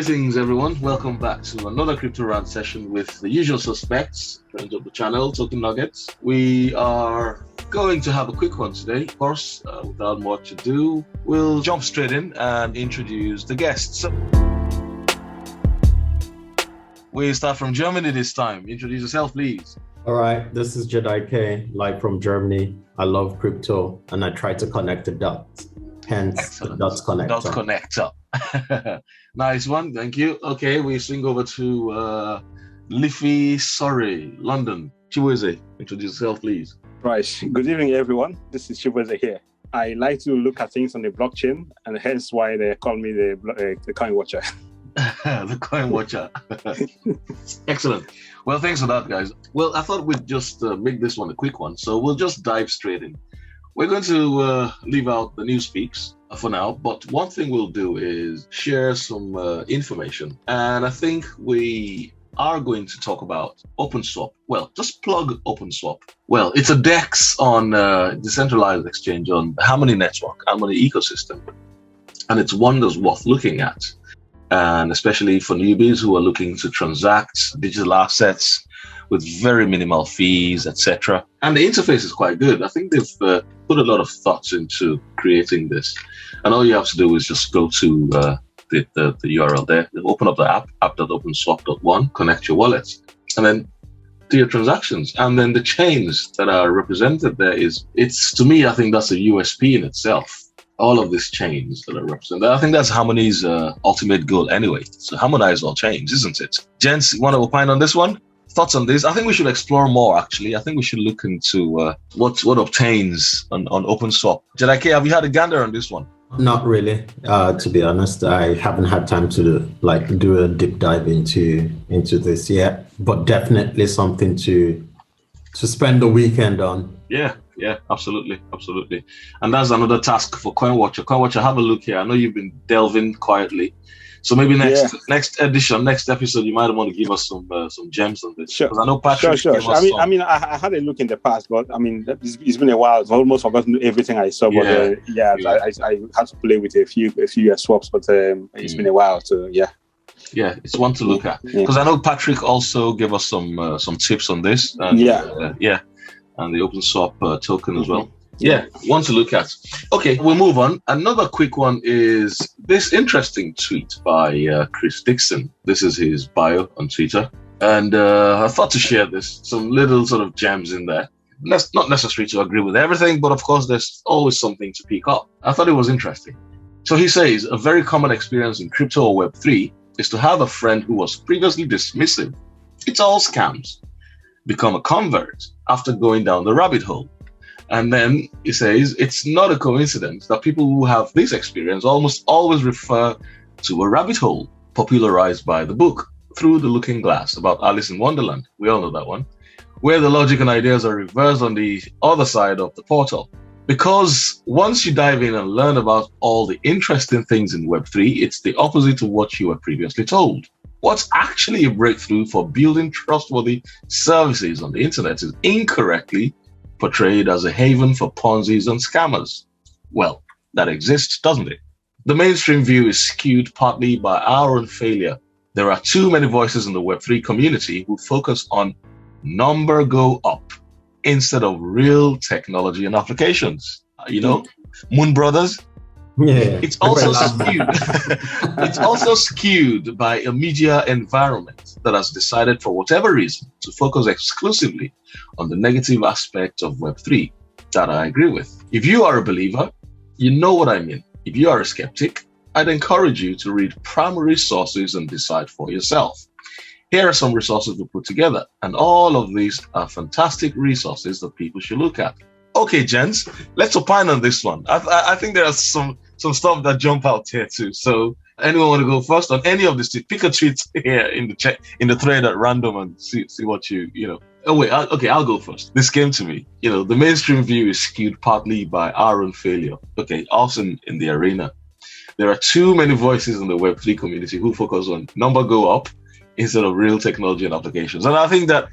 Greetings, everyone. Welcome back to another Crypto Rant session with the usual suspects, friends of the channel, Token Nuggets. We are going to have a quick one today. Of course, without much ado, we'll jump straight in and introduce the guests. We start from Germany this time. Introduce yourself, please. All right, this is Jedi K, live from Germany. I love crypto and I try to connect the dots. Hence, Excellent. the dots connector. Dots connector. Nice one, thank you. Okay, we swing over to Leafy, Surrey, London. Chiweze, introduce yourself, please. Right. Good evening, everyone. This is Chiweze here. I like to look at things on the blockchain, and hence why they call me the coin watcher. The coin watcher. Excellent. Well, thanks for that, guys. Well, I thought we'd just make this one a quick one, so we'll just dive straight in. We're going to leave out the news speaks for now, but one thing we'll do is share some information. And I think we are going to talk about OpenSwap. Well, just plug OpenSwap. Well, it's a DEX on decentralized exchange on Harmony Network, Harmony ecosystem. And it's wonders worth looking at. And especially for newbies who are looking to transact digital assets with very minimal fees, etc. And the interface is quite good. I think they've put a lot of thoughts into creating this. And all you have to do is just go to the URL there, open up the app.openswap.one, connect your wallet, and then do your transactions. And then the chains that are represented there it's to me, I think that's a USP in itself. All of these chains that are represented. I think that's Harmony's ultimate goal anyway. So harmonize all chains, isn't it? Gents, you want to opine on this one? Thoughts on this? I think we should explore more, actually. I think we should look into what obtains on OpenSwap. Jedi, have you had a gander on this one? Not really. To be honest, I haven't had time to do a deep dive into this yet, but definitely something to spend the weekend on. Yeah, absolutely. And that's another task for CoinWatcher. CoinWatcher, have a look here. I know you've been delving quietly. So maybe next episode, you might want to give us some gems on this. Sure. Because I know Patrick. Sure. I had a look in the past, but I mean, it's been a while. I've almost forgotten everything I saw. But I had to play with a few swaps, but it's been a while. So yeah, it's one to look at. Because I know Patrick also gave us some tips on this. And, and the OpenSwap token as well. Yeah, one to look at. Okay, we'll move on. Another quick one is this interesting tweet by Chris Dixon. This is his bio on Twitter. And I thought to share this, some little sort of gems in there. That's not necessary to agree with everything, but of course, there's always something to pick up. I thought it was interesting. So he says, a very common experience in crypto or Web3 is to have a friend who was previously dismissive. It's all scams. Become a convert after going down the rabbit hole. And then he says, it's not a coincidence that people who have this experience almost always refer to a rabbit hole popularized by the book Through the Looking Glass about Alice in Wonderland. We all know that one, where the logic and ideas are reversed on the other side of the portal. Because once you dive in and learn about all the interesting things in Web3, it's the opposite of what you were previously told. What's actually a breakthrough for building trustworthy services on the internet is incorrectly portrayed as a haven for Ponzi's and scammers. Well, that exists, doesn't it? The mainstream view is skewed partly by our own failure. There are too many voices in the Web3 community who focus on number go up instead of real technology and applications. Moon Brothers. Yeah. It's also skewed. It's also skewed by a media environment that has decided, for whatever reason, to focus exclusively on the negative aspect of Web3 that I agree with. If you are a believer, you know what I mean. If you are a skeptic, I'd encourage you to read primary sources and decide for yourself. Here are some resources we put together, and all of these are fantastic resources that people should look at. Okay, gents, let's opine on this one. I think there are some stuff that jump out here too. So anyone want to go first on any of this? Pick a tweet here in the thread at random and see what you know. Oh wait, I'll go first. This came to me. The mainstream view is skewed partly by our own failure. Okay, often in the arena, there are too many voices in the Web3 community who focus on number go up instead of real technology and applications. And I think that,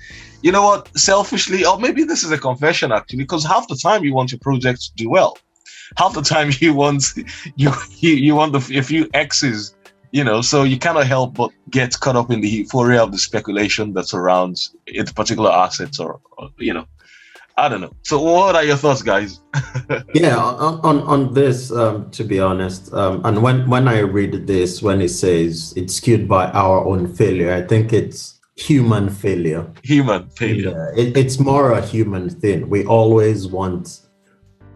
selfishly, or maybe this is a confession actually, because half the time you want your project to do well. Half the time you want a few X's So you cannot help but get caught up in the euphoria of the speculation that surrounds its particular assets or I don't know. So what are your thoughts, guys? Yeah, on this, to be honest, and when I read this, when it says it's skewed by our own failure, I think it's human failure. Human failure. Yeah, it's more a human thing. We always want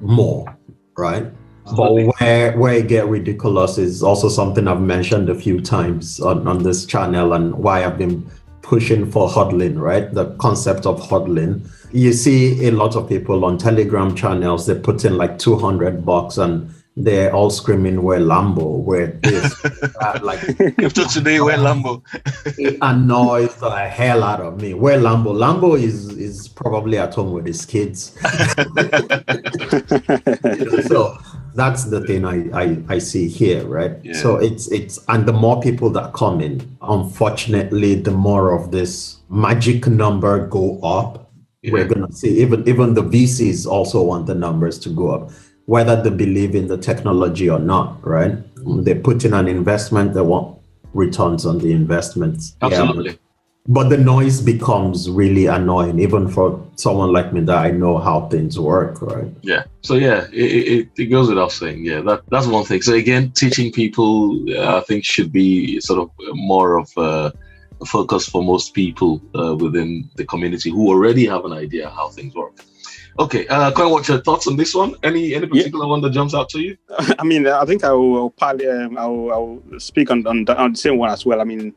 more, right? But where it get ridiculous is also something I've mentioned a few times on this channel, and why I've been pushing for HODLing, right? The concept of HODLing. You see a lot of people on Telegram channels, they put in like $200 and they're all screaming, "We're Lambo, we're this." Like, crypto today, we're Lambo. It annoys the hell out of me. We're Lambo. Lambo is probably at home with his kids. So that's the thing I see here, right? Yeah. So it's and the more people that come in, unfortunately, the more of this magic number go up. Yeah. We're gonna see even the VCs also want the numbers to go up, whether they believe in the technology or not, right? They put in an investment, they want returns on the investments. Absolutely. Yeah. But the noise becomes really annoying, even for someone like me that I know how things work, right? Yeah. So yeah, it goes without saying. Yeah, that's one thing. So again, teaching people, I think, should be sort of more of a focus for most people within the community who already have an idea how things work. Okay, Coin, what's your thoughts on this one? Any particular one that jumps out to you? I mean, I think I will probably I'll speak on the same one as well. I mean,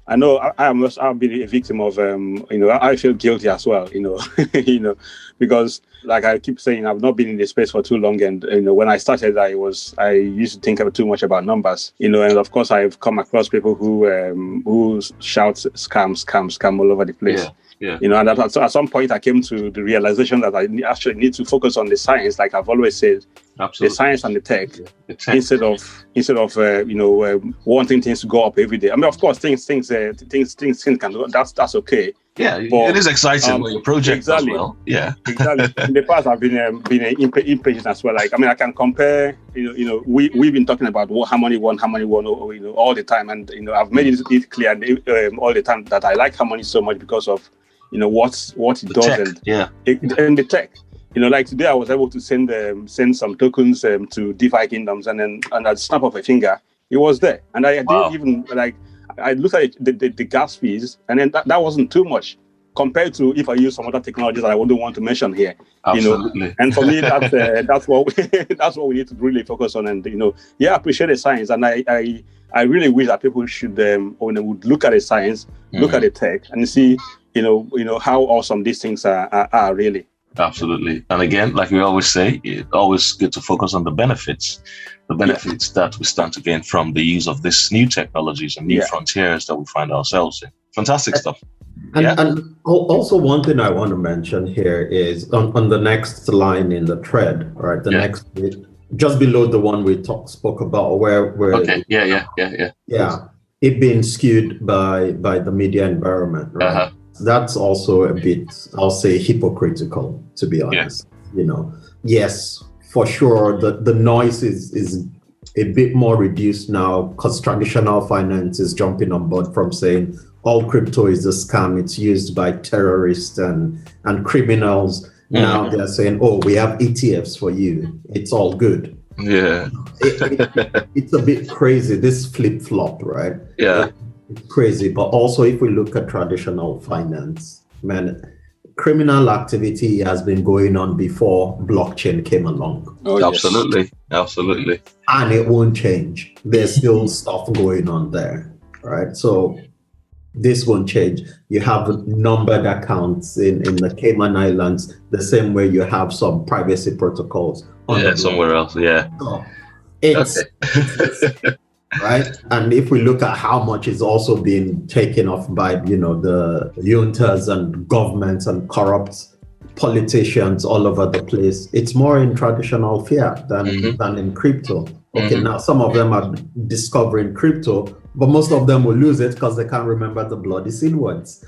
I know I've been a victim of I feel guilty as well, because like I keep saying, I've not been in this space for too long, and when I started, I used to think too much about numbers, and of course I've come across people who shout scam all over the place. Yeah. And at some point I came to the realization that I actually need to focus on the science, like I've always said. Absolutely. The science and the tech, instead of wanting things to go up every day. I mean, of course, things can go. That's okay. Yeah, but it is exciting when your project exactly, as well. Yeah, exactly. In the past, I've been impatient as well. Like, I mean, I can compare. We've been talking about how money won, all the time, and I've made it clear all the time that I like Harmony so much because of what it does, and the tech. Like today, I was able to send some tokens to DeFi kingdoms, and at the snap of a finger, it was there. And I didn't even I looked at the gas fees, and then that wasn't too much compared to if I use some other technologies that I wouldn't want to mention here. Absolutely. And for me, that's what we need to really focus on. And I appreciate the science, and I really wish that people should would look at the science, look at the tech, and see how awesome these things are really. Absolutely. And again, like we always say, it's always good to focus on the benefits that we stand to gain from the use of these new technologies and new frontiers that we find ourselves in. Fantastic stuff. And also one thing I want to mention here is on the next line in the thread, right? The next bit, just below the one we spoke about, where okay, yeah. It being skewed by the media environment, right? Uh-huh. That's also a bit, I'll say, hypocritical, to be honest. Yes, for sure, the noise is a bit more reduced now because traditional finance is jumping on board from saying all crypto is a scam, it's used by terrorists and criminals. Mm-hmm. Now they're saying, oh, we have ETFs for you, it's all good. Yeah. It's a bit crazy, this flip-flop, right? Yeah. It's crazy. But also, if we look at traditional finance, man, criminal activity has been going on before blockchain came along. Oh, absolutely. Absolutely. And it won't change. There's still stuff going on there, right? So this won't change. You have numbered accounts in the Cayman Islands, the same way you have some privacy protocols. Somewhere else. Yeah. So it's right. And if we look at how much is also being taken off by, the juntas and governments and corrupt politicians all over the place, it's more in traditional fiat than in crypto. Okay, now some of them are discovering crypto, but most of them will lose it because they can't remember the bloody sin words.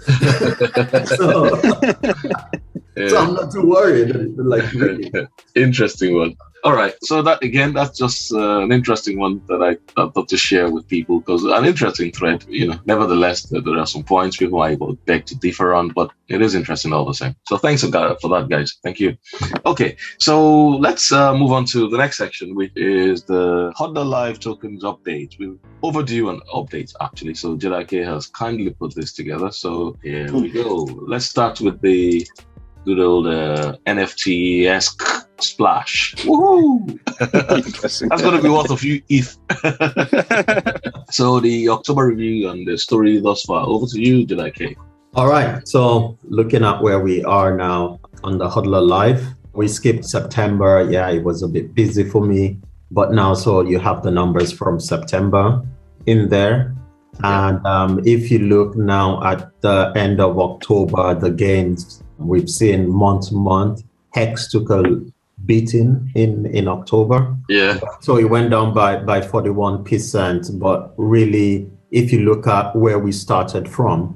So I'm not too worried. Like, really. Interesting one. All right. So that's just an interesting one that I thought to share with people, because an interesting thread, nevertheless, there are some points people might beg to differ on, but it is interesting all the same. So thanks for that, guys. Thank you. Okay. So let's move on to the next section, which is the HODLer Live tokens update. We're overdue on updates, actually. So JediK has kindly put this together. So here we go. Let's start with the good old NFT-esque splash. Woohoo! That's going to be worth a few ETH. So the October review and the story thus far. Over to you, JediK. All right. So looking at where we are now on the HODLer Live, we skipped September. Yeah, it was a bit busy for me. But now, so you have the numbers from September in there. And if you look now at the end of October, the gains we've seen month to month, Hex took a beating in October. Yeah. So it went down by 41%. But really, if you look at where we started from,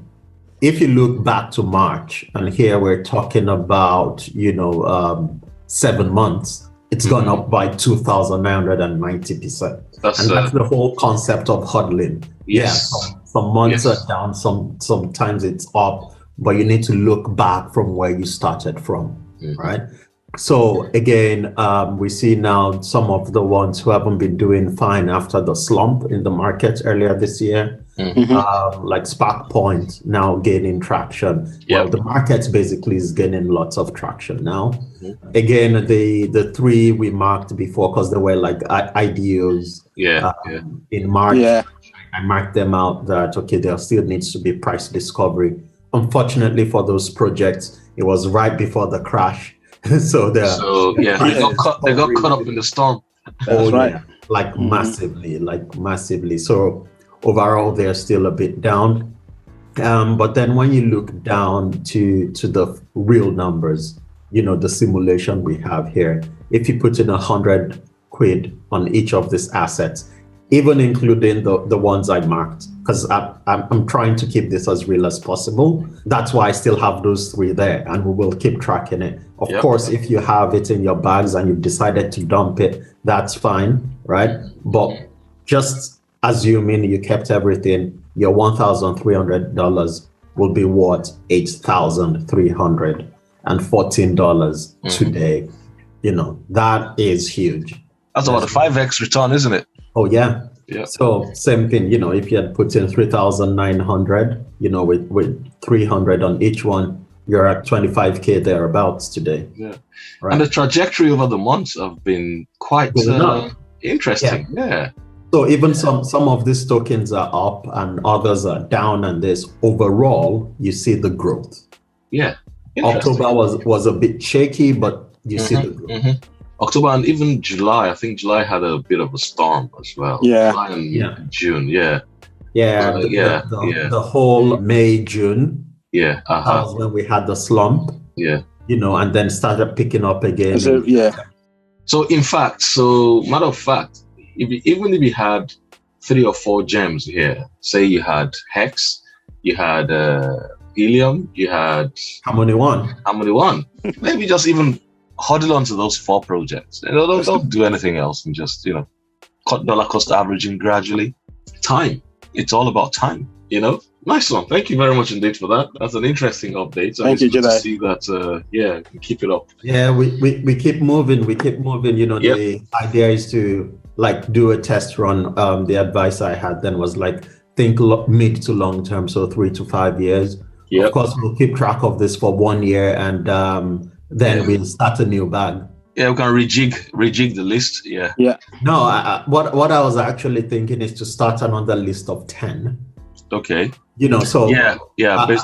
if you look back to March, and here we're talking about, 7 months, it's gone up by 2,990%. That's the whole concept of hodling. Yes. Yeah, some months are down, sometimes it's up, but you need to look back from where you started from, right? So again, we see now some of the ones who haven't been doing fine after the slump in the market earlier this year, like Spark Point now gaining traction. Well, the market basically is gaining lots of traction now. Again, the three we marked before, because they were like IDOs in March. I marked them out that, okay, there still needs to be price discovery. Unfortunately for those projects, it was right before the crash. So they got caught up in the storm. That's right. Yeah, like massively. So overall, they're still a bit down. But then when you look down to the real numbers, the simulation we have here, if you put in 100 quid on each of these assets, even including the ones I marked, because I'm trying to keep this as real as possible. That's why I still have those three there, and we will keep tracking it. Of course, if you have it in your bags and you've decided to dump it, that's fine, right? But just assuming you kept everything, your $1,300 will be worth $8,314 today. That is huge. That's about a 5x return, isn't it? Oh, yeah. So same thing, if you had put in 3,900, with 300 on each one, you're at 25K thereabouts today. Yeah. Right. And the trajectory over the months have been quite interesting. Yeah. So even some of these tokens are up and others are down, and this overall, you see the growth. Yeah. October was a bit shaky, but you see the growth. October and even July. I think July had a bit of a storm as well. Yeah. July and June. Yeah. The whole May, June. Yeah. That was when we had the slump. Yeah. And then started picking up again. So, matter of fact, even if you had 3 or 4 gems here, say you had Hex, you had Helium, you had Harmony One. Maybe just even HODL onto those 4 projects. Don't do anything else, and just cut dollar cost averaging gradually. Time. It's all about time. Nice one. Thank you very much indeed for that. That's an interesting update. Thank you, Jedi. To see that. Keep it up. Yeah, we keep moving. The idea is to do a test run. The advice I had then was think mid to long term, so 3 to 5 years. Yep. Of course, we'll keep track of this for 1 year, and then we'll start a new bag. Yeah, we can rejig the list. Yeah. No, what I was actually thinking is to start another list of 10. Okay. Based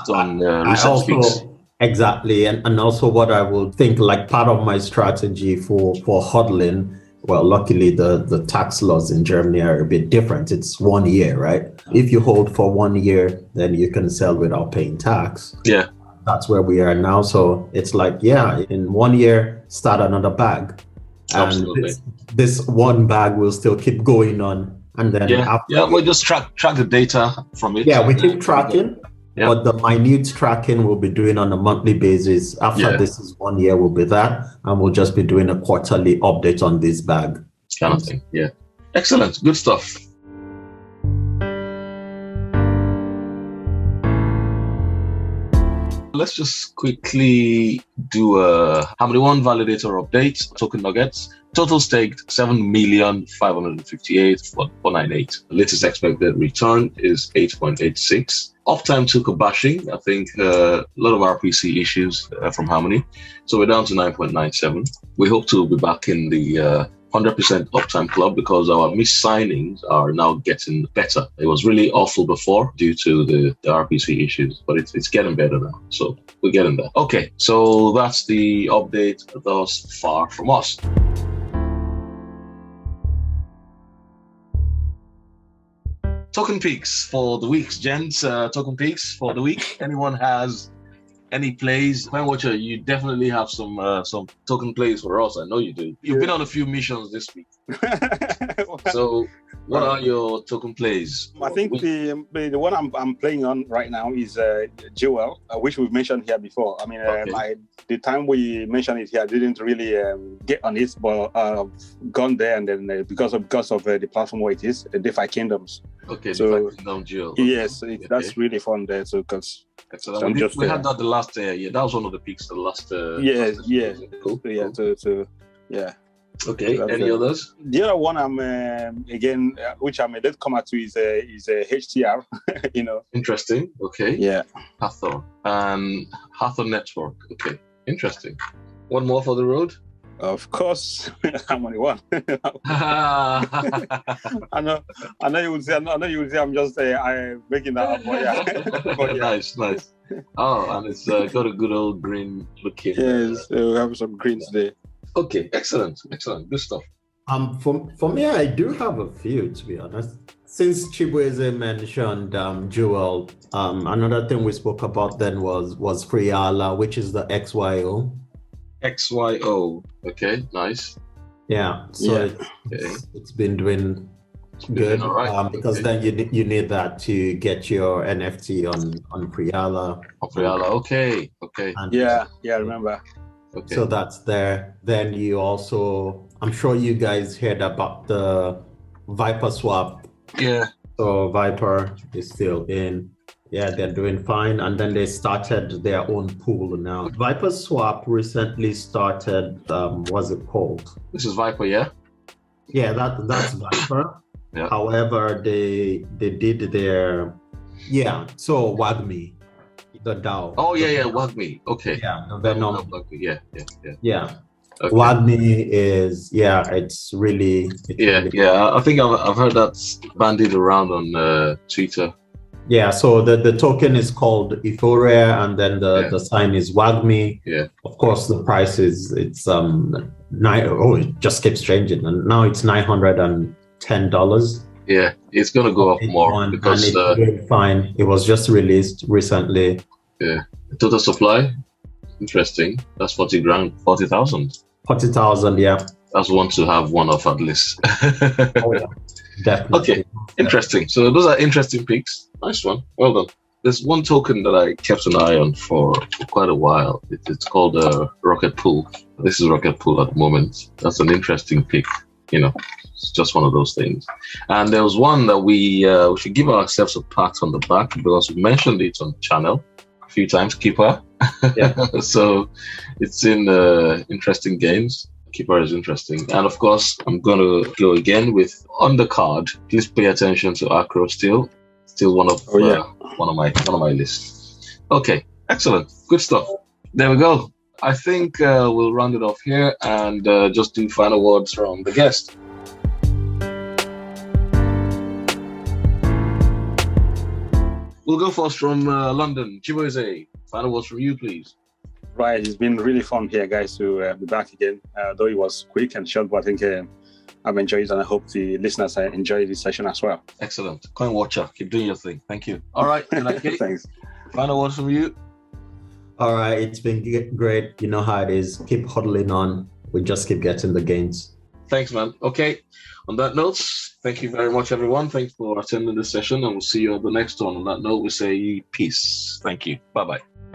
on research speaks. Exactly, and also what I will think part of my strategy for hodling. Well, luckily the tax laws in Germany are a bit different. It's 1 year, right? If you hold for 1 year, then you can sell without paying tax. Yeah. That's where we are now. So it's in 1 year, start another bag. Absolutely. And this one bag will still keep going on. And then we'll just track the data from it. Yeah, we keep tracking. Yep. But the minute tracking we'll be doing on a monthly basis. After this is 1 year, will be that, and we'll just be doing a quarterly update on this bag. Kind of thing. Yeah. Excellent. Good stuff. Let's just quickly do a Harmony1 validator update, token nuggets. Total staked 7,558,498. The latest expected return is 8.86. Uptime took a bashing. I think a lot of RPC issues from Harmony. So we're down to 9.97. We hope to be back in the 100% uptime club because our missed signings are now getting better. It was really awful before due to the RPC issues, but it's getting better now. So we're getting there. Okay, so that's the update thus far from us. Token peaks for the week, gents. Token peaks for the week. Anyone has any plays? Coin Watcher, you definitely have some token plays for us. I know you do. You've been on a few missions this week. So what are your token plays? I think the one I'm playing on right now is Jewel, which we've mentioned here before. I mean, the time we mentioned it here, I didn't really get on it, but gone there, and then because of the platform where it is, the DeFi Kingdoms. Okay, so DeFi Kingdom Jewel. Yes, that's really fun there. So because we had that the last year. That was one of the peaks. The last. Cool. Yeah. Okay. Any others? The other one I'm again, which I'm a little come to is HTR. Interesting. Okay. Yeah. Hathor and Hathor Network. Okay. Interesting. One more for the road. Of course, I'm only one. I know you would say. I'm just I'm making that up. But yeah. Nice. Oh, and it's got a good old green looking. Yes, we have some greens there. Okay, excellent, good stuff. For me, I do have a few, to be honest. Since Chibueze mentioned Jewel, another thing we spoke about then was Friala, which is the XYO. XYO. Okay, nice. Yeah, so it's been doing good, right. Because then you need that to get your NFT on Friala. On Friala, okay. And I remember. Okay. So that's there. Then you also, I'm sure you guys heard about the Viper swap. Yeah. So Viper is still in. Yeah, they're doing fine. And then they started their own pool now. Viper swap recently started, what's it called? This is Viper, yeah? Yeah, that's Viper. Yeah. However, they did their, so WAGMI. The DAO. Oh yeah, WAGMI. Okay. Yeah, the Venom. Yeah. Okay. WAGMI is it's really. I think I've heard that bandied around on Twitter. Yeah, so the token is called Euphoria, and then the sign is WAGMI. Yeah. Of course, the price is it just keeps changing, and now it's $910. Yeah, it's gonna go up more because it's doing fine. It was just released recently. Yeah, total supply, interesting. That's 40,000. 40,000, yeah. That's one to have one of at least. Definitely. Okay, interesting. So those are interesting picks. Nice one. Well done. There's one token that I kept an eye on for quite a while. It's called Rocket Pool. This is Rocket Pool at the moment. That's an interesting pick. It's just one of those things. And there was one that we should give ourselves a pat on the back because we mentioned it on the channel a few times. Keeper. Yeah. So it's in interesting games. Keeper is interesting. And of course, I'm going to go again with undercard. Please pay attention to Acro still one of my lists. Okay, excellent. Good stuff. There we go. I think we'll round it off here and just do final words from the guest. We'll go first from London. Chibueze, final words from you, please. Right, it's been really fun here, guys, to be back again. Though it was quick and short, but I think I've enjoyed it, and I hope the listeners enjoy this session as well. Excellent. Coin Watcher, keep doing your thing. Thank you. All right, thanks. Final words from you. All right, it's been great. You know how it is. Keep hodling on. We just keep getting the gains. Thanks, man. Okay. On that note, thank you very much, everyone. Thanks for attending this session, and we'll see you on the next one. On that note, we say peace. Thank you. Bye-bye.